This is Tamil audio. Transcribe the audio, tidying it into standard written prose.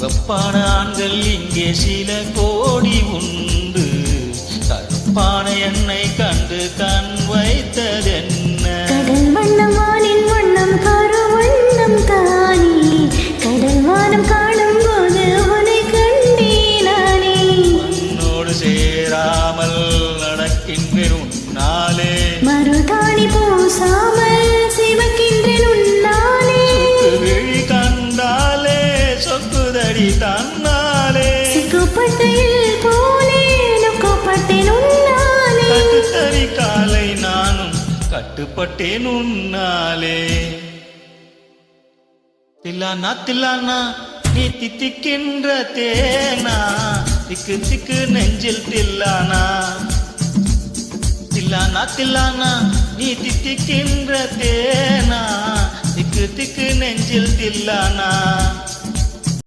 வெப்பான ஆண்கள் இங்கே சில கோடி உண்டு. கருப்பான என்னை கண்டு கண் வைத்ததென்ன? கடல் வண்ணம் வானின் வண்ணம் கரு வண்ணம் தானே. கடல் வானம் காணும் போது உன்னை கண்டேனானே. உன்னோடு சேராமல் நடக்கின்றேன் உன்னாலே. மருதாணி பூசாமல் சிவக்கின்றேன் உன்னாலே. விழி கண்டாலே சொக்குதடி தன்னாலே. சிக்குப்பட்டையில் போலே நொக்கப்பட்டேன் உன்னாலே. கட்டுத்தறி காலை நானும் கட்டுப்பட்டேன் உன்னாலே. தில்லானா தில்லானா நீ தித்திக்கின்ற தேனா. திக்கு திக்கு நெஞ்சில் தில்லானா. தில்லானா தில்லானா நீ தித்திக்கின்ற தேனா. திக்கு திக்கு நெஞ்சில் தில்லானா.